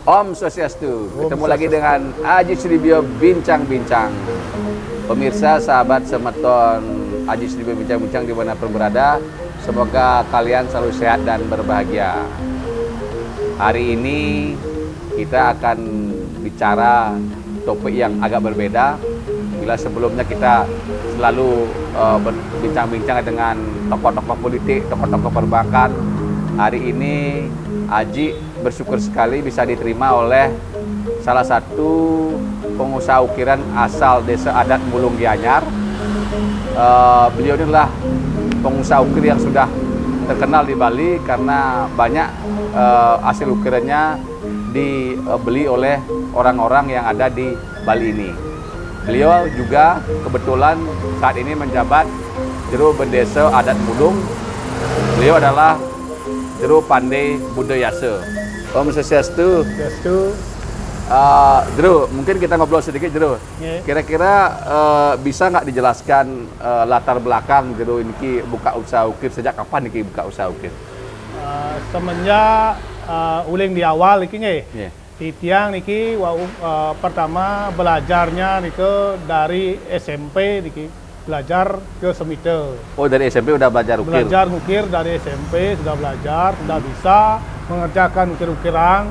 Om Swastiastu. Ketemu lagi dengan Aji Sudibyo Bincang-Bincang. Pemirsa, sahabat semeton Aji Sudibyo Bincang-Bincang dimanapun berada, semoga kalian selalu sehat dan berbahagia. Hari ini kita akan bicara topik yang agak berbeda. Bila sebelumnya kita selalu berbincang-bincang dengan tokoh-tokoh politik, tokoh-tokoh perbankan, hari ini Aji bersyukur sekali bisa diterima oleh salah satu pengusaha ukiran asal desa adat Mulung Gianyar. Beliau inilah pengusaha ukir yang sudah terkenal di Bali karena banyak hasil ukirannya dibeli oleh orang-orang yang ada di Bali ini. Beliau juga kebetulan saat ini menjabat Juru Bendesa Adat Mulung. Beliau adalah Juru Pandai Budayasa. Om Swastiastu. Jero, mungkin kita ngobrol sedikit, Jero. Kira-kira bisa nggak dijelaskan latar belakang Jero ini buka usaha ukir, sejak kapan ini buka usaha ukir? Semenjak uling di awal ini, di tiang niki pertama belajarnya niki dari SMP niki belajar ke Semite. Oh, dari SMP udah belajar ukir? Belajar ukir dari SMP, sudah belajar, sudah bisa mengerjakan ukir-ukiran,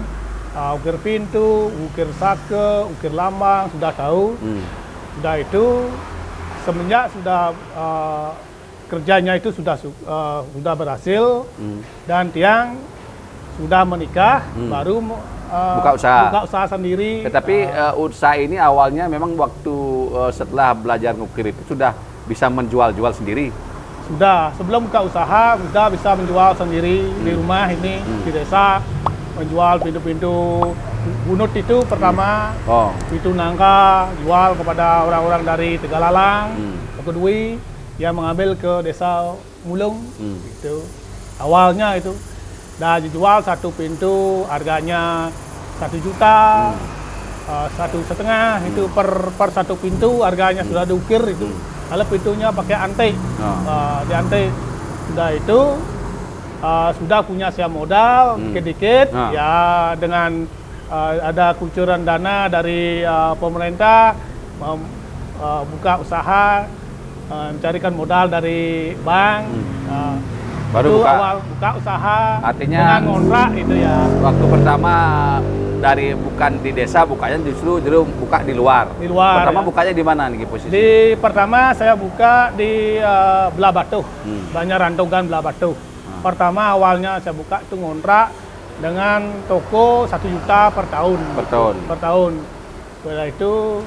ukir pintu, ukir sake, ukir lambang, sudah tahu. Sudah itu, semenjak sudah kerjanya itu sudah berhasil, dan tiang sudah menikah, baru buka usaha sendiri. Tetapi usaha ini awalnya memang waktu setelah belajar ngukir itu sudah bisa menjual-jual sendiri? Sudah, sebelum buka usaha sudah bisa menjual sendiri di rumah ini, di desa. Menjual pintu-pintu bunut itu pertama, pintu nangka, jual kepada orang-orang dari Tegalalang, Kedui, yang mengambil ke desa Mulung. Gitu. Awalnya itu. Dah dijual satu pintu harganya 1 juta, 1,5 itu per satu pintu harganya sudah diukir itu. Kalau pintunya pakai antik, di antik sudah itu sudah punya siap modal dikit-dikit, ya dengan ada kucuran dana dari pemerintah, buka usaha, mencarikan modal dari bank. Baru itu awal buka usaha, artinya dengan ngontrak itu ya. Waktu pertama dari bukan di desa, bukanya justru buka di luar. Di luar. Pertama ya. bukanya di mana nih posisi? Pertama saya buka di Belah Batu, Banyak Rantogan Belah Batu. Pertama awalnya saya buka itu ngontrak dengan toko 1 juta per tahun. Per tahun. Setelah itu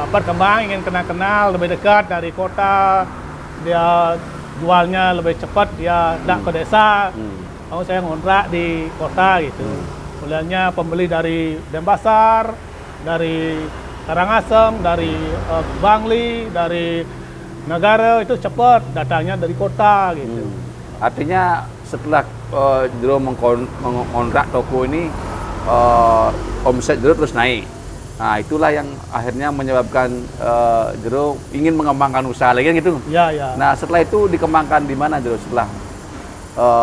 berkembang, ingin kenal lebih dekat dari kota, dia jualnya lebih cepat, dia tidak ke desa. Mau saya ngontrak di kota gitu. Mulanya pembeli dari Denpasar, dari Karangasem, dari Bangli, dari negara itu cepat, datangnya dari kota gitu. Artinya setelah Jero mengontrak toko ini, omset Jero terus naik. Nah, itulah yang akhirnya menyebabkan Jero ingin mengembangkan usaha lagi gitu. Ya, ya. Nah, setelah itu dikembangkan di mana Jero? Setelah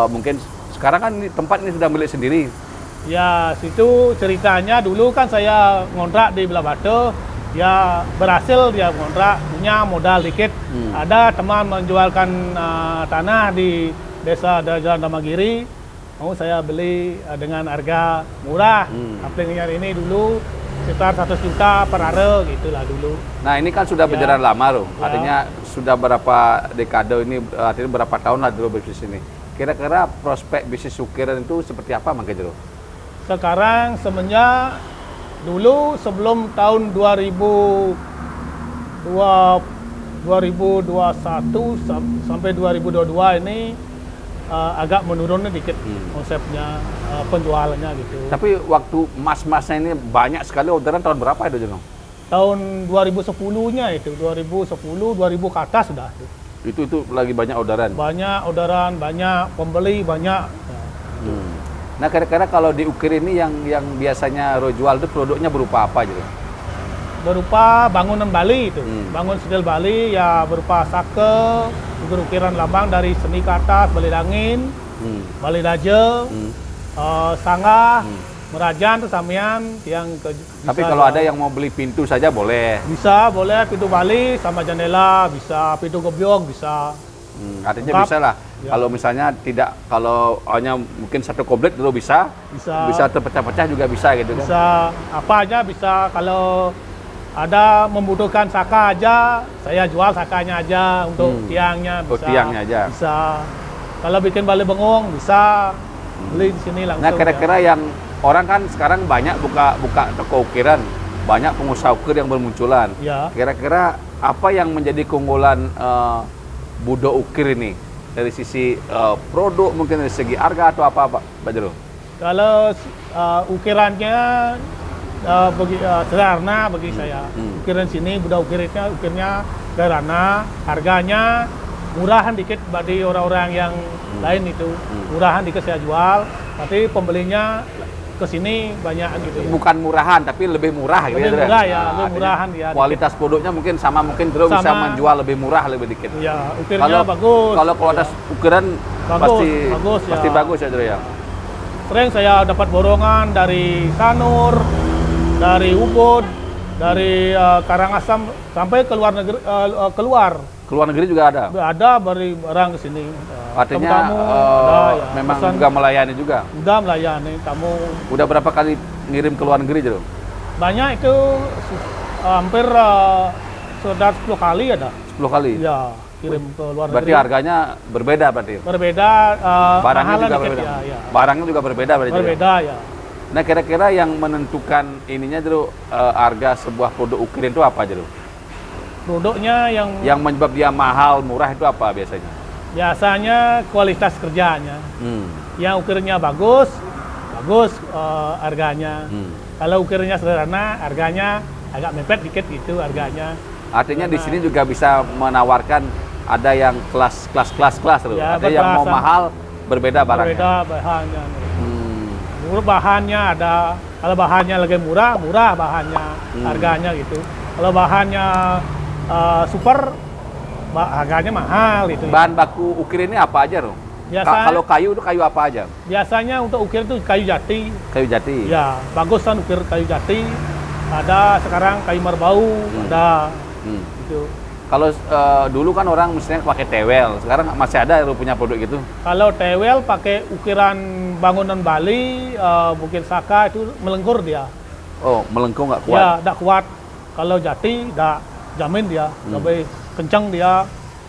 mungkin sekarang kan tempat ini sudah milik sendiri. Ya, situ ceritanya dulu kan saya ngontrak di Belah Batu, ya berhasil dia ngontrak, punya modal dikit. Ada teman menjualkan tanah di desa Jalan Damagiri, mau saya beli dengan harga murah. Aplingnya ini dulu sekitar 100 juta per hari gitulah dulu. Nah, ini kan sudah berjalan lama loh. Artinya sudah berapa dekade ini, artinya berapa tahun lah Jero bisnis ini. Kira-kira prospek bisnis ukiran itu seperti apa Mang Jero? Sekarang semenjak dulu sebelum tahun 2021 sampai 2022 ini agak menurun dikit konsepnya, penjualannya gitu. Tapi waktu mas-masnya ini banyak sekali orderan tahun berapa itu Jero? Tahun 2010-nya itu, 2010, 2000 ke atas sudah. Itu lagi banyak orderan? Banyak orderan, banyak pembeli, banyak. Nah, kira-kira kalau di ukir ini yang biasanya jual itu produknya berupa apa Jero? Berupa bangunan Bali itu, bangun stil Bali ya, berupa sake, ukiran lambang dari seni ke atas, Bali Dangin, Bali Daje, Sanggah, Merajan tuh samian yang ke. Tapi kalau ada yang mau beli pintu saja boleh. Bisa, boleh pintu bali sama jendela, bisa pintu gebyok, bisa. Artinya Lengkap. bisa lah. Ya. Kalau misalnya tidak, kalau hanya mungkin satu komplek dulu bisa. Bisa terpecah-pecah juga bisa gitu kan. Bisa apa aja bisa. Kalau ada membutuhkan saka aja, saya jual sakanya aja untuk tiangnya bisa. Untuk tiangnya aja. Bisa. Kalau bikin bali bengong bisa beli di sini langsung. Nah, kira-kira yang orang kan sekarang banyak buka toko ukiran, banyak pengusaha ukir yang bermunculan. Ya. Kira-kira apa yang menjadi keunggulan Budo Ukir ini dari sisi produk, mungkin dari segi harga atau apa Pak Jarul? Kalau ukirannya sederhana bagi saya. Ukiran sini Budo ukirnya sederhana, harganya murahan dikit bagi orang-orang yang lain itu. Murahan dikit saya jual, tapi pembelinya ke sini banyak gitu ya. Bukan murahan, tapi lebih murah gitu Lebih ya. murah ya, Nah, lebih murahan ya. kualitas produknya mungkin sama, mungkin Jarul bisa Sama. menjual lebih murah lebih dikit. Ya, ukirnya bagus. Kalau kualitas ukiran Bagus, pasti ya. bagus ya Jarul ya. Sering saya dapat borongan dari Sanur, dari Ubud, dari Karangasem sampai ke luar negeri, Keluar negeri juga ada. ada dari barang ke sini. Artinya Tamu-tamu ada, ya. memang Pesan juga melayani juga. udah melayani tamu. Udah berapa kali ngirim ke luar negeri Jarul? Banyak itu hampir sudah 10 kali ada. 10 kali. Ya, kirim ke luar Berarti negeri. harganya berbeda berarti. Berbeda, Barangnya mahalan juga dikit, berbeda. ya. Barangnya juga berbeda berarti. Jarul? Berbeda ya. Nah, kira-kira yang menentukan ininya Jarul, harga sebuah produk ukiran itu apa Jarul? Produknya Yang menyebab dia mahal, murah itu apa biasanya? biasanya kualitas kerjanya. Yang ukirnya bagus harganya. Kalau ukirnya sederhana, harganya agak mepet dikit gitu harganya. Artinya di sini juga bisa menawarkan ada yang kelas loh. Ya, Ada yang mau berkelasan. mahal, berbeda barangnya. Berbeda bahannya. Bahannya ada. Kalau bahannya lagi murah bahannya, harganya gitu. Kalau bahannya super, harganya mahal gitu. Bahan baku ukir ini apa aja, Rom? Kalau kayu itu kayu apa aja? Biasanya untuk ukir itu kayu jati. Kayu jati. Ya, bagusan ukir kayu jati. Ada sekarang kayu merbau, ada. Gitu. Kalau dulu kan orang mestinya pakai tewel, sekarang masih ada yang punya produk gitu? Kalau tewel pakai ukiran bangunan Bali, Bukit Saka itu melengkur dia. Oh, melengkung nggak kuat? Ya, tidak kuat. Kalau jati, tidak jamin dia. Lebih kencang dia.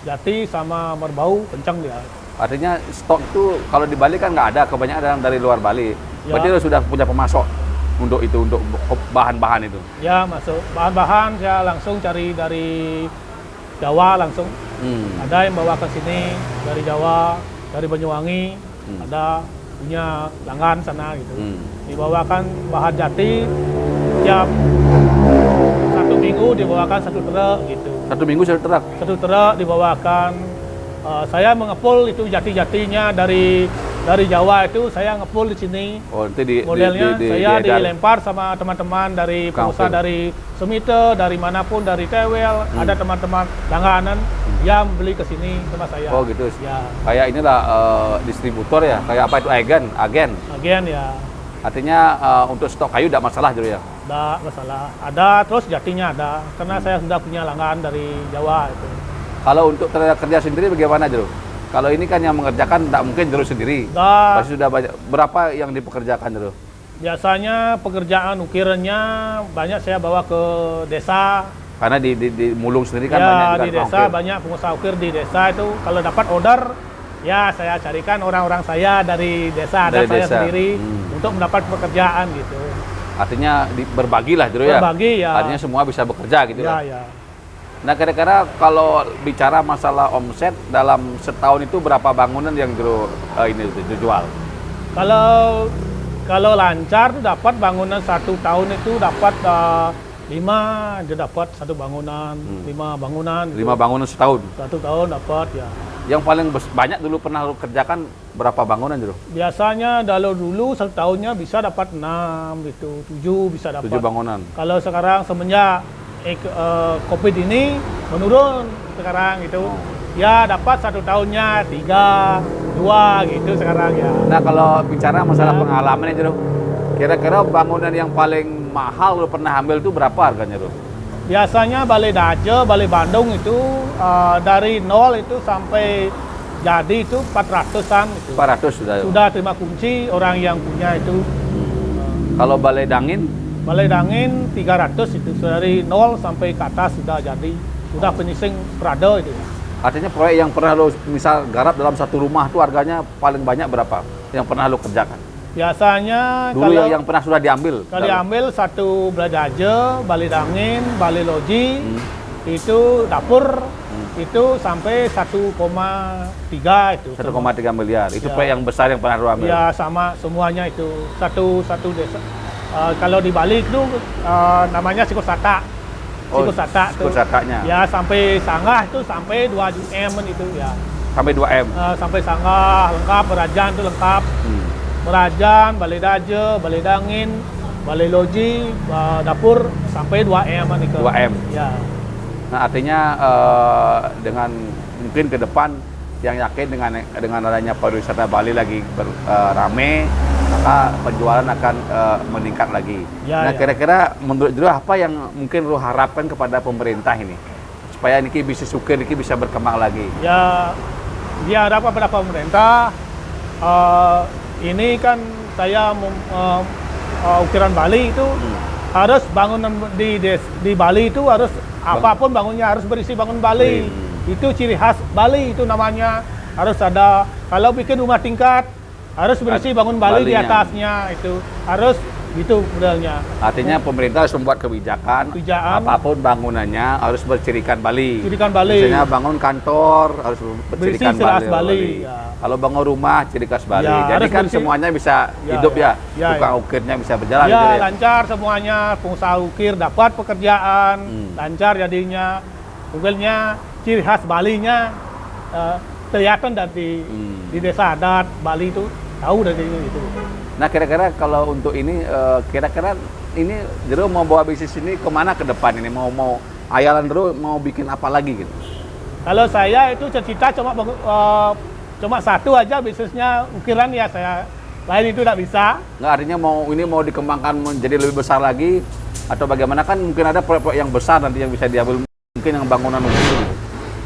Jati sama merbau, kencang dia. Artinya stok itu kalau di Bali kan nggak ada, kebanyakan dari luar Bali. Ya. Berarti lo sudah punya pemasok untuk itu, untuk bahan-bahan itu? Ya, masuk. Bahan-bahan saya langsung cari dari Jawa langsung. Ada yang bawa ke sini dari Jawa, dari Banyuwangi, ada punya langgan sana gitu. Dibawakan bahan jati tiap 1 minggu dibawakan 1 truk gitu. 1 minggu 1 truk? 1 truk dibawakan. Saya mengepul itu jati-jatinya dari Jawa itu saya ngepul di sini. Oh, nanti modelnya saya diedar. dilempar sama teman-teman dari pengusaha dari Semite, dari manapun, dari Tewel, ada teman-teman langganan yang beli ke sini sama saya. Oh gitu. Ya. Kayak inilah distributor ya, kayak apa itu agen. Agen ya. Artinya untuk stok kayu tidak masalah gitu ya? Tidak masalah. Ada terus jatinya ada, karena saya sudah punya langganan dari Jawa itu. Kalau untuk tenaga kerja sendiri bagaimana Jarul? Kalau ini kan yang mengerjakan tidak mungkin Jarul sendiri. Pasti sudah banyak. Berapa yang dipekerjakan Jarul? Biasanya pekerjaan ukirannya banyak saya bawa ke desa. Karena di Mulung sendiri kan ya, banyak juga di desa ukir. banyak pengusaha ukir di desa itu. Kalau dapat order, ya saya carikan orang-orang saya dari desa, ada Dari saya desa. sendiri untuk mendapat pekerjaan gitu. Artinya berbagilah Jarul ya? Berbagi ya. Artinya semua bisa bekerja gitu Ya, kan? ya. Nah kira-kira kalau bicara masalah omset dalam setahun itu berapa bangunan yang Jarul ini dijual? Kalau lancar tuh dapat bangunan 1 tahun itu dapat 5, dia dapat 1 bangunan, 5 bangunan. 5 bangunan setahun? 1 tahun dapat ya. Yang paling banyak dulu pernah lu kerjakan berapa bangunan Jarul? Biasanya dulu 1 tahunnya bisa dapat 6 gitu, 7 bisa dapat. 7 bangunan. Kalau sekarang semenjak COVID ini menurun sekarang gitu. Ya dapat 1 tahunnya 3, 2 gitu sekarang ya. Nah kalau bicara masalah pengalaman ya Jarul, Kira-kira bangunan yang paling mahal lu pernah ambil tuh berapa harganya tuh? Biasanya Balai Daje, Balai Bandung itu dari nol itu sampai jadi itu 400-an itu. 400 sudah. Sudah terima kunci orang yang punya itu. Kalau Balai Dangin? Balai Dangin 300 itu dari nol sampai ke atas sudah jadi. Sudah finishing prado itu. Artinya proyek yang pernah lo misal garap dalam satu rumah tuh harganya paling banyak berapa? Yang pernah lo kerjakan? Biasanya Dulu kalau yang pernah sudah diambil? kalau diambil satu Balai Daje, Balai Dangin, Balai Loji, itu dapur itu sampai 1,3 itu. 1,3 miliar. Itu Ya. proyek yang besar yang pernah lo ambil? Ya sama semuanya itu satu desa. Kalau di Bali itu namanya Sikosata. Oh, Sikosata tuh. Sikosatanya. Ya sampai Sanggah itu sampai 2 M itu ya. Sampai 2 M? Sampai Sanggah lengkap, Berajan itu lengkap. Berajan, Balai Daje, Balai Dangin, Balai Loji, dapur sampai 2 M itu. 2 M. Ya. Nah, artinya dengan mungkin ke depan yang yakin dengan adanya pariwisata Bali lagi rame, maka penjualan akan meningkat lagi. Ya, Nah, ya. kira-kira menurut Jero apa yang mungkin lu harapkan kepada pemerintah ini supaya niki bisnis ukir niki bisa berkembang lagi? Ya, diharapkan pada pemerintah. Ini kan saya ukiran Bali itu harus bangunan di Bali itu harus apapun bangunnya harus berisi bangun Bali. Itu ciri khas Bali itu namanya. Harus ada kalau bikin rumah tingkat harus berisi bangun Bali di Balinya. atasnya itu. Harus gitu modelnya. Artinya pemerintah harus membuat kebijakan apapun bangunannya harus bercirikan Bali. Cirikan Bali. Misalnya bangun kantor harus bercirikan Berisi ciri khas Bali. Bali, ya. Kalau bangun rumah ciri khas Bali. Ya, Jadi harus kan bersih. semuanya bisa Ya, hidup ya. ya. Ya, Tukang ya. ukirnya bisa berjalan Ya, gitu ya. lancar semuanya, pengusaha ukir dapat pekerjaan, lancar jadinya. Ukirnya ciri khas Balinya kelihatan dari di desa adat Bali itu tahu dari itu. Nah, kira-kira kalau untuk ini kira-kira ini Jero mau bawa bisnis ini kemana ke depan ini? Mau ayalan Jero mau bikin apa lagi gitu? Kalau saya itu cita-cita cuma satu aja bisnisnya ukiran ya saya. Lain itu tidak bisa. Nggak, artinya mau dikembangkan menjadi lebih besar lagi atau bagaimana? Kan mungkin ada proyek-proyek yang besar nanti yang bisa diambil, mungkin yang bangunan ukir gitu.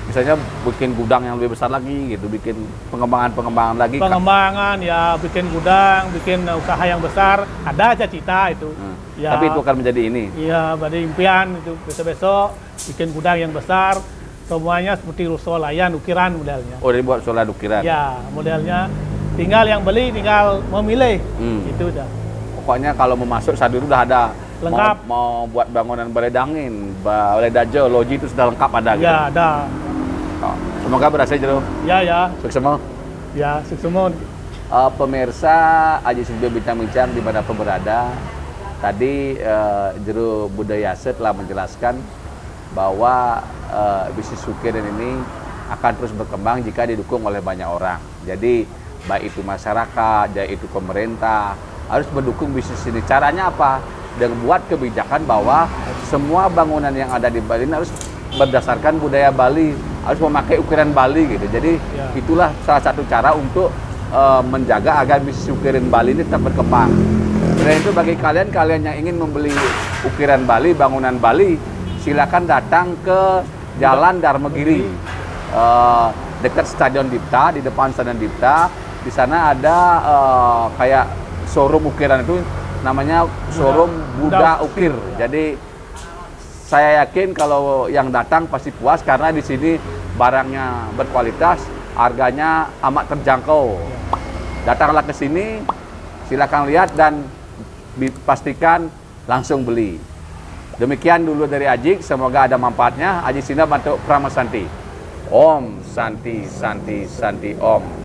Misalnya bikin gudang yang lebih besar lagi gitu, bikin pengembangan lagi. Pengembangan ya, bikin gudang, bikin usaha yang besar, ada cita-cita itu. Ya. Tapi itu akan menjadi ini. Iya, pada impian itu besok-besok bikin gudang yang besar, semuanya seperti Rusolayan ukiran modelnya. Oh, jadi buat solar ukiran. Ya, modelnya tinggal yang beli tinggal memilih. Itu udah. Pokoknya kalau mau masuk saat dulu udah ada. Lengkap. Mau buat bangunan Balai Dangin, Balai Daje, Loji itu sudah lengkap ada gitu. Ya, ada. Oh, semoga berhasil Jero. Ya, ya. Sukses semua. Ya, sukses. Pemirsa Aji Studio Bincang-Bincang dimanapun berada, tadi Jero Budayase telah menjelaskan bahwa bisnis ukiran ini akan terus berkembang jika didukung oleh banyak orang. Jadi baik itu masyarakat, baik itu pemerintah harus mendukung bisnis ini. Caranya apa? Dan buat kebijakan bahwa semua bangunan yang ada di Bali ini harus berdasarkan budaya Bali, harus memakai ukiran Bali gitu. Jadi itulah salah satu cara untuk menjaga agar bisnis ukiran Bali ini tetap berkembang. Dan itu bagi kalian yang ingin membeli ukiran Bali, bangunan Bali, silakan datang ke Jalan Dharmagiri, dekat Stadion Dipta, di depan Stadion Dipta. Di sana ada kayak showroom ukiran itu namanya showroom Buddha Ukir. Jadi saya yakin kalau yang datang pasti puas karena di sini barangnya berkualitas, harganya amat terjangkau. Datanglah ke sini, silakan lihat dan pastikan langsung beli. Demikian dulu dari Ajik, semoga ada manfaatnya. Ajik Sinda Bantu Pramasanti. Om Santi Santi Santi Om.